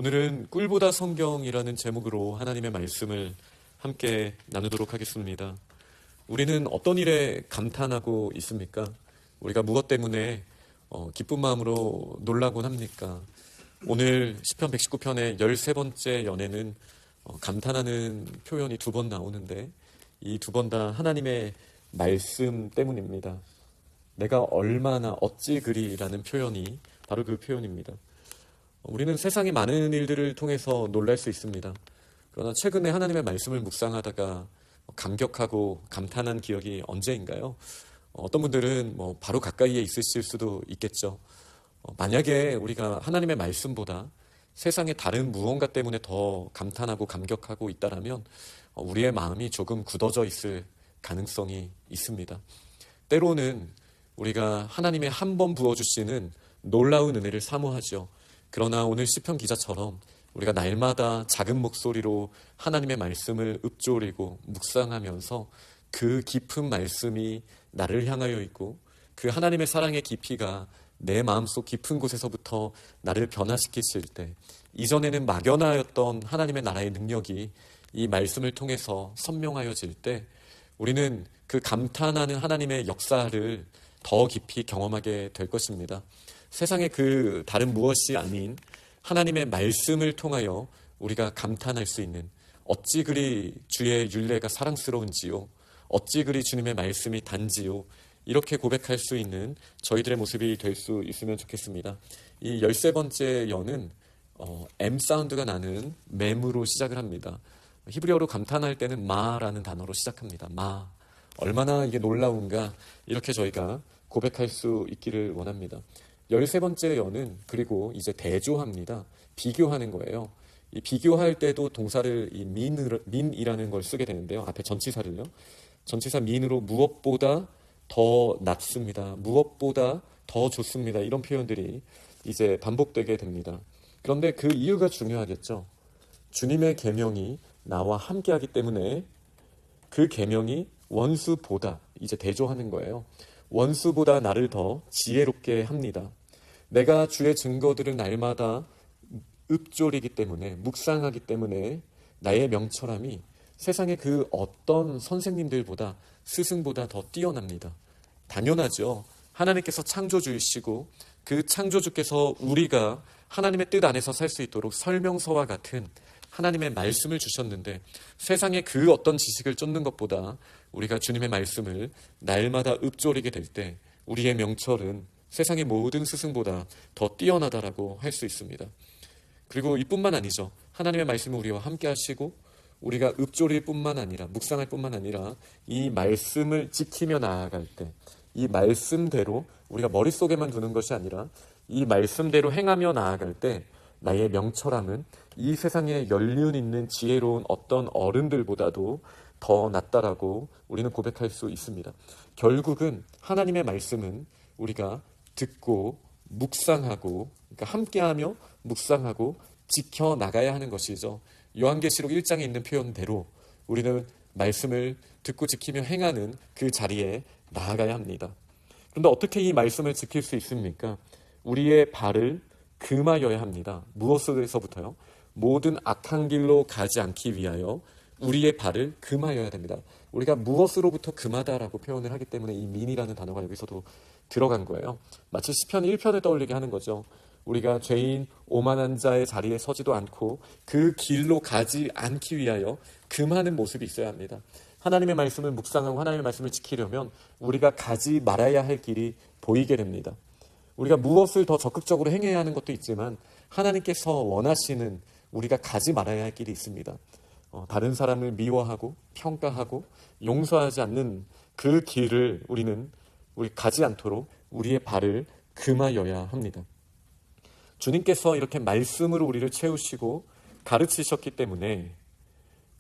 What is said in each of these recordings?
오늘은 꿀보다 성경이라는 제목으로 하나님의 말씀을 함께 나누도록 하겠습니다. 우리는 어떤 일에 감탄하고 있습니까? 우리가 무엇 때문에 기쁜 마음으로 놀라곤 합니까? 오늘 시편 119편의 13번째 연에는 감탄하는 표현이 2번 나오는데 이 2번 다 하나님의 말씀 때문입니다. 내가 얼마나 어찌 그리라는 표현이 바로 그 표현입니다. 우리는 세상의 많은 일들을 통해서 놀랄 수 있습니다. 그러나 최근에 하나님의 말씀을 묵상하다가 감격하고 감탄한 기억이 언제인가요? 어떤 분들은 바로 가까이에 있으실 수도 있겠죠. 만약에 우리가 하나님의 말씀보다 세상의 다른 무언가 때문에 더 감탄하고 감격하고 있다라면 우리의 마음이 조금 굳어져 있을 가능성이 있습니다. 때로는 우리가 하나님의 한 번 부어주시는 놀라운 은혜를 사모하죠. 그러나 오늘 시편 기자처럼 우리가 날마다 작은 목소리로 하나님의 말씀을 읊조리고 묵상하면서 그 깊은 말씀이 나를 향하여 있고 그 하나님의 사랑의 깊이가 내 마음속 깊은 곳에서부터 나를 변화시키실 때, 이전에는 막연하였던 하나님의 나라의 능력이 이 말씀을 통해서 선명하여질 때 우리는 그 감탄하는 하나님의 역사를 더 깊이 경험하게 될 것입니다. 세상의 그 다른 무엇이 아닌 하나님의 말씀을 통하여 우리가 감탄할 수 있는, 어찌 그리 주의 율례가 사랑스러운지요, 어찌 그리 주님의 말씀이 단지요, 이렇게 고백할 수 있는 저희들의 모습이 될 수 있으면 좋겠습니다. 이 13번째 연은 M 사운드가 나는 맴으로 시작을 합니다. 히브리어로 감탄할 때는 마라는 단어로 시작합니다. 마, 얼마나 이게 놀라운가, 이렇게 저희가 고백할 수 있기를 원합니다. 13번째 연은 그리고 이제 대조합니다. 비교하는 거예요. 이 비교할 때도 동사를 이 민이라는 걸 쓰게 되는데요. 앞에 전치사를요. 전치사 민으로 무엇보다 더 낫습니다. 무엇보다 더 좋습니다. 이런 표현들이 이제 반복되게 됩니다. 그런데 그 이유가 중요하겠죠. 주님의 계명이 나와 함께하기 때문에 그 계명이 원수보다, 이제 대조하는 거예요. 원수보다 나를 더 지혜롭게 합니다. 내가 주의 증거들을 날마다 읊조리기 때문에, 묵상하기 때문에 나의 명철함이 세상의 그 어떤 선생님들보다, 스승보다 더 뛰어납니다. 당연하죠. 하나님께서 창조주이시고 그 창조주께서 우리가 하나님의 뜻 안에서 살 수 있도록 설명서와 같은 하나님의 말씀을 주셨는데, 세상의 그 어떤 지식을 쫓는 것보다 우리가 주님의 말씀을 날마다 읊조리게 될 때 우리의 명철은 세상의 모든 스승보다 더 뛰어나다라고 할 수 있습니다. 그리고 이뿐만 아니죠. 하나님의 말씀을 우리와 함께 하시고 우리가 읊조릴 뿐만 아니라, 묵상할 뿐만 아니라 이 말씀을 지키며 나아갈 때, 이 말씀대로 우리가 머릿속에만 두는 것이 아니라 이 말씀대로 행하며 나아갈 때 나의 명철함은 이 세상에 연륜 있는 지혜로운 어떤 어른들보다도 더 낫다라고 우리는 고백할 수 있습니다. 결국은 하나님의 말씀은 우리가 듣고 묵상하고, 그러니까 함께하며 묵상하고 지켜나가야 하는 것이죠. 요한계시록 1장에 있는 표현대로 우리는 말씀을 듣고 지키며 행하는 그 자리에 나아가야 합니다. 그런데 어떻게 이 말씀을 지킬 수 있습니까? 우리의 발을 금하여야 합니다. 무엇에서부터요? 모든 악한 길로 가지 않기 위하여 우리의 발을 금하여야 됩니다. 우리가 무엇으로부터 금하다라고 표현을 하기 때문에 이 민이라는 단어가 여기서도 들어간 거예요. 마치 시편 1편을 떠올리게 하는 거죠. 우리가 죄인 오만한 자의 자리에 서지도 않고 그 길로 가지 않기 위하여 금하는 모습이 있어야 합니다. 하나님의 말씀을 묵상하고 하나님의 말씀을 지키려면 우리가 가지 말아야 할 길이 보이게 됩니다. 우리가 무엇을 더 적극적으로 행해야 하는 것도 있지만 하나님께서 원하시는 우리가 가지 말아야 할 길이 있습니다. 다른 사람을 미워하고 평가하고 용서하지 않는 그 길을 우리 가지 않도록 우리의 발을 금하여야 합니다. 주님께서 이렇게 말씀으로 우리를 채우시고 가르치셨기 때문에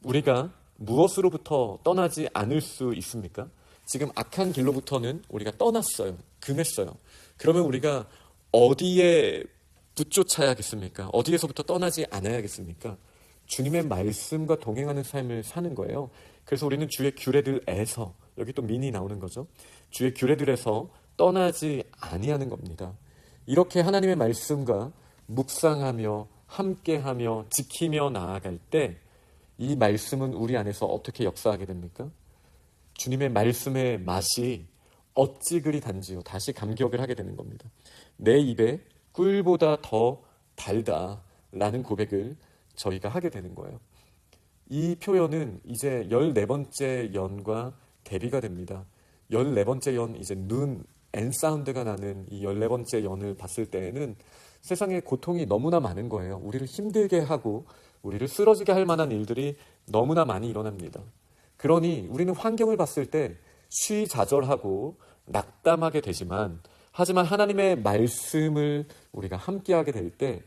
우리가 무엇으로부터 떠나지 않을 수 있습니까? 지금 악한 길로부터는 우리가 떠났어요. 금했어요. 그러면 우리가 어디에 붙쫓아야겠습니까? 어디에서부터 떠나지 않아야겠습니까? 주님의 말씀과 동행하는 삶을 사는 거예요. 그래서 우리는 주의 규례들에서, 여기 또 민이 나오는 거죠. 주의 규례들에서 떠나지 아니하는 겁니다. 이렇게 하나님의 말씀과 묵상하며 함께하며 지키며 나아갈 때 이 말씀은 우리 안에서 어떻게 역사하게 됩니까? 주님의 말씀의 맛이 어찌 그리 단지요. 다시 감격을 하게 되는 겁니다. 내 입에 꿀보다 더 달다라는 고백을 저희가 하게 되는 거예요. 이 표현은 이제 14번째 연과 대비가 됩니다. 14번째 연, 이제 눈, N 사운드가 나는 이 14번째 연을 봤을 때에는 세상에 고통이 너무나 많은 거예요. 우리를 힘들게 하고 우리를 쓰러지게 할 만한 일들이 너무나 많이 일어납니다. 그러니 우리는 환경을 봤을 때 쉬좌절하고 낙담하게 되지만, 하지만 하나님의 말씀을 우리가 함께하게 될 때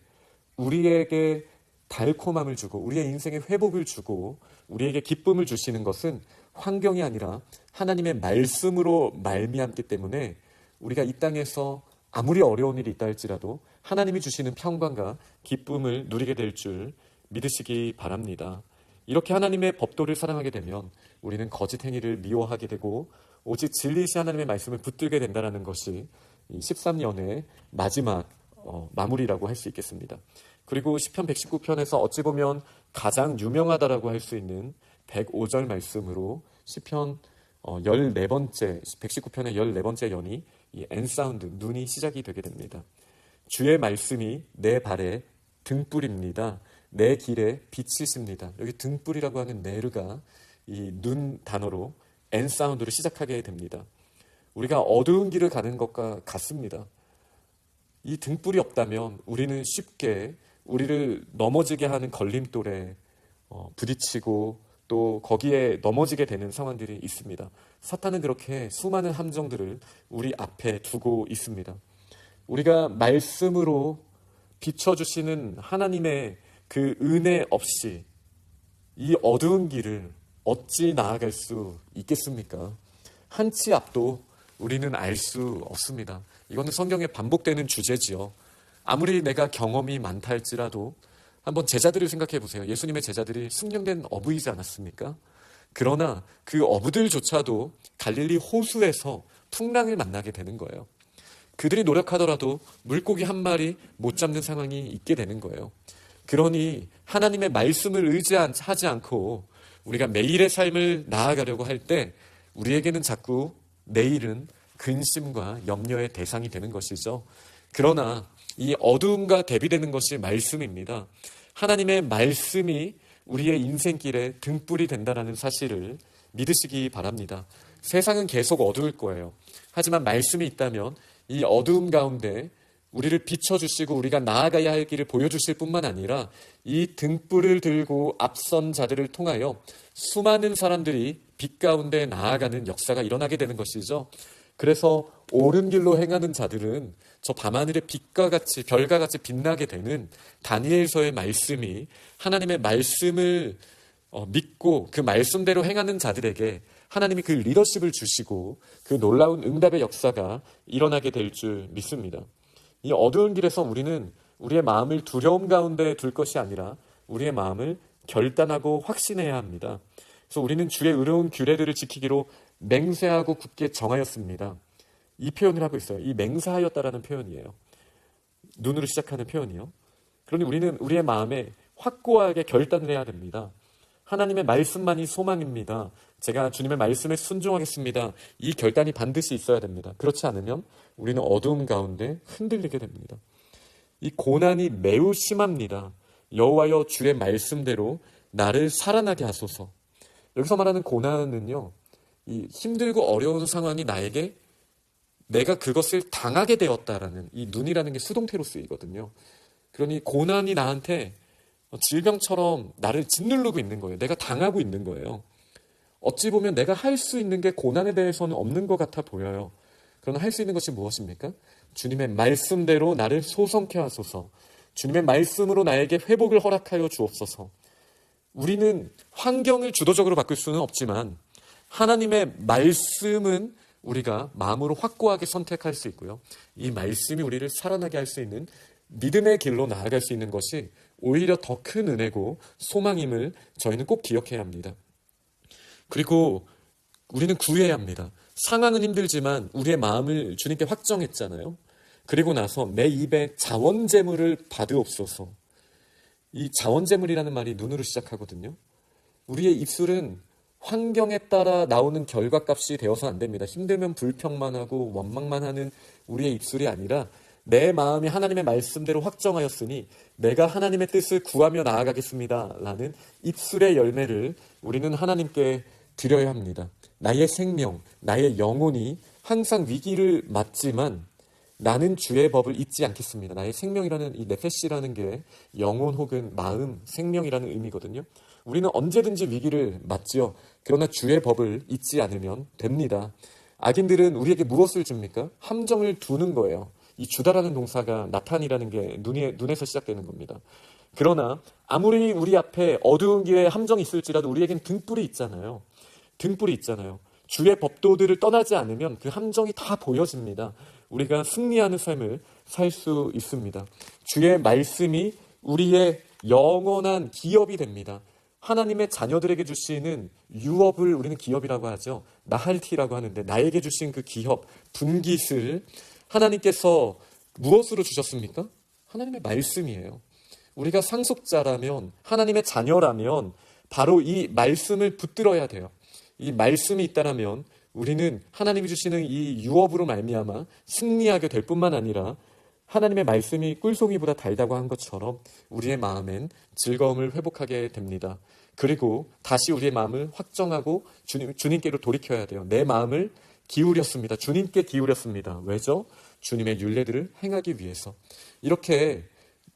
우리에게 달콤함을 주고 우리의 인생에 회복을 주고 우리에게 기쁨을 주시는 것은 환경이 아니라 하나님의 말씀으로 말미암기 때문에 우리가 이 땅에서 아무리 어려운 일이 있다 할지라도 하나님이 주시는 평강과 기쁨을 누리게 될 줄 믿으시기 바랍니다. 이렇게 하나님의 법도를 사랑하게 되면 우리는 거짓 행위를 미워하게 되고 오직 진리이신 하나님의 말씀을 붙들게 된다는 것이 이 13년의 마지막 마무리라고 할 수 있겠습니다. 그리고 시편 119편에서 어찌 보면 가장 유명하다라고 할 수 있는 105절 말씀으로 시편 14번째 119편의 14번째 연이 이 N 사운드, 눈이 시작이 되게 됩니다. 주의 말씀이 내 발에 등불입니다. 내 길에 빛이십니다. 여기 등불이라고 하는 네르가 이 눈 단어로 N 사운드로 시작하게 됩니다. 우리가 어두운 길을 가는 것과 같습니다. 이 등불이 없다면 우리는 쉽게 우리를 넘어지게 하는 걸림돌에 부딪히고 또 거기에 넘어지게 되는 상황들이 있습니다. 사탄은 그렇게 수많은 함정들을 우리 앞에 두고 있습니다. 우리가 말씀으로 비춰주시는 하나님의 그 은혜 없이 이 어두운 길을 어찌 나아갈 수 있겠습니까? 한 치 앞도 우리는 알 수 없습니다. 이거는 성경에 반복되는 주제지요. 아무리 내가 경험이 많다 할지라도 한번 제자들을 생각해 보세요. 예수님의 제자들이 숙련된 어부이지 않았습니까? 그러나 그 어부들조차도 갈릴리 호수에서 풍랑을 만나게 되는 거예요. 그들이 노력하더라도 물고기 한 마리 못 잡는 상황이 있게 되는 거예요. 그러니 하나님의 말씀을 의지하지 않고 우리가 매일의 삶을 나아가려고 할 때 우리에게는 자꾸 내일은 근심과 염려의 대상이 되는 것이죠. 그러나 이 어두움과 대비되는 것이 말씀입니다. 하나님의 말씀이 우리의 인생길에 등불이 된다는 사실을 믿으시기 바랍니다. 세상은 계속 어두울 거예요. 하지만 말씀이 있다면 이 어두움 가운데 우리를 비춰주시고 우리가 나아가야 할 길을 보여주실 뿐만 아니라 이 등불을 들고 앞선 자들을 통하여 수많은 사람들이 빛 가운데 나아가는 역사가 일어나게 되는 것이죠. 그래서 옳은 길로 행하는 자들은 저 밤하늘의 빛과 같이 별과 같이 빛나게 되는 다니엘서의 말씀이 하나님의 말씀을 믿고 그 말씀대로 행하는 자들에게 하나님이 그 리더십을 주시고 그 놀라운 응답의 역사가 일어나게 될 줄 믿습니다. 이 어두운 길에서 우리는 우리의 마음을 두려움 가운데 둘 것이 아니라 우리의 마음을 결단하고 확신해야 합니다. 그래서 우리는 주의 의로운 규례들을 지키기로 맹세하고 굳게 정하였습니다. 이 표현을 하고 있어요. 이 맹세하였다라는 표현이에요. 눈으로 시작하는 표현이요. 그러니 우리는 우리의 마음에 확고하게 결단을 해야 됩니다. 하나님의 말씀만이 소망입니다. 제가 주님의 말씀에 순종하겠습니다. 이 결단이 반드시 있어야 됩니다. 그렇지 않으면 우리는 어두움 가운데 흔들리게 됩니다. 이 고난이 매우 심합니다. 여호와여 주의 말씀대로 나를 살아나게 하소서. 여기서 말하는 고난은요, 이 힘들고 어려운 상황이 나에게 내가 그것을 당하게 되었다라는 이 눈이라는 게 수동태로 쓰이거든요. 그러니 고난이 나한테 질병처럼 나를 짓누르고 있는 거예요. 내가 당하고 있는 거예요. 어찌 보면 내가 할 수 있는 게 고난에 대해서는 없는 것 같아 보여요. 그러나 할 수 있는 것이 무엇입니까? 주님의 말씀대로 나를 소성케 하소서. 주님의 말씀으로 나에게 회복을 허락하여 주옵소서. 우리는 환경을 주도적으로 바꿀 수는 없지만 하나님의 말씀은 우리가 마음으로 확고하게 선택할 수 있고요. 이 말씀이 우리를 살아나게 할 수 있는 믿음의 길로 나아갈 수 있는 것이 오히려 더 큰 은혜고 소망임을 저희는 꼭 기억해야 합니다. 그리고 우리는 구해야 합니다. 상황은 힘들지만 우리의 마음을 주님께 확정했잖아요. 그리고 나서 내 입에 자원제물을 받으옵소서. 이 자원재물이라는 말이 눈으로 시작하거든요. 우리의 입술은 환경에 따라 나오는 결과값이 되어서 안 됩니다. 힘들면 불평만 하고 원망만 하는 우리의 입술이 아니라 내 마음이 하나님의 말씀대로 확정하였으니 내가 하나님의 뜻을 구하며 나아가겠습니다 라는 입술의 열매를 우리는 하나님께 드려야 합니다. 나의 생명, 나의 영혼이 항상 위기를 맞지만 나는 주의 법을 잊지 않겠습니다. 나의 생명이라는 이 네페시라는 게 영혼 혹은 마음, 생명이라는 의미거든요. 우리는 언제든지 위기를 맞지요. 그러나 주의 법을 잊지 않으면 됩니다. 악인들은 우리에게 무엇을 줍니까? 함정을 두는 거예요. 이 주다라는 동사가 나탄이라는 게 눈에서 시작되는 겁니다. 그러나 아무리 우리 앞에 어두운 길에 함정이 있을지라도 우리에겐 등불이 있잖아요. 등불이 있잖아요. 주의 법도들을 떠나지 않으면 그 함정이 다 보여집니다. 우리가 승리하는 삶을 살 수 있습니다. 주의 말씀이 우리의 영원한 기업이 됩니다. 하나님의 자녀들에게 주시는 유업을 우리는 기업이라고 하죠. 나할티라고 하는데 나에게 주신 그 기업, 분깃을 하나님께서 무엇으로 주셨습니까? 하나님의 말씀이에요. 우리가 상속자라면, 하나님의 자녀라면 바로 이 말씀을 붙들어야 돼요. 이 말씀이 있다라면 우리는 하나님이 주시는 이 유업으로 말미암아 승리하게 될 뿐만 아니라 하나님의 말씀이 꿀송이보다 달다고 한 것처럼 우리의 마음엔 즐거움을 회복하게 됩니다. 그리고 다시 우리의 마음을 확정하고 주님께로 돌이켜야 돼요. 내 마음을 기울였습니다. 주님께 기울였습니다. 왜죠? 주님의 율례들을 행하기 위해서. 이렇게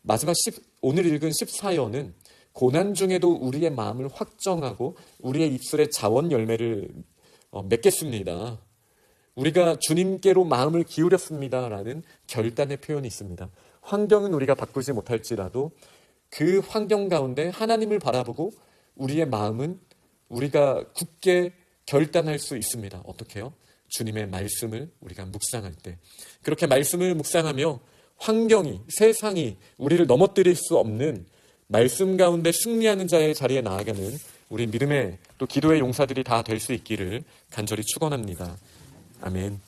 마지막 오늘 읽은 14여는 고난 중에도 우리의 마음을 확정하고 우리의 입술에 자원 열매를 맺겠습니다. 우리가 주님께로 마음을 기울였습니다라는 결단의 표현이 있습니다. 환경은 우리가 바꾸지 못할지라도 그 환경 가운데 하나님을 바라보고 우리의 마음은 우리가 굳게 결단할 수 있습니다. 어떻게요? 주님의 말씀을 우리가 묵상할 때. 그렇게 말씀을 묵상하며 환경이, 세상이 우리를 넘어뜨릴 수 없는 말씀 가운데 승리하는 자의 자리에 나아가는 우리 믿음의 또 기도의 용사들이 다 될 수 있기를 간절히 축원합니다. 아멘.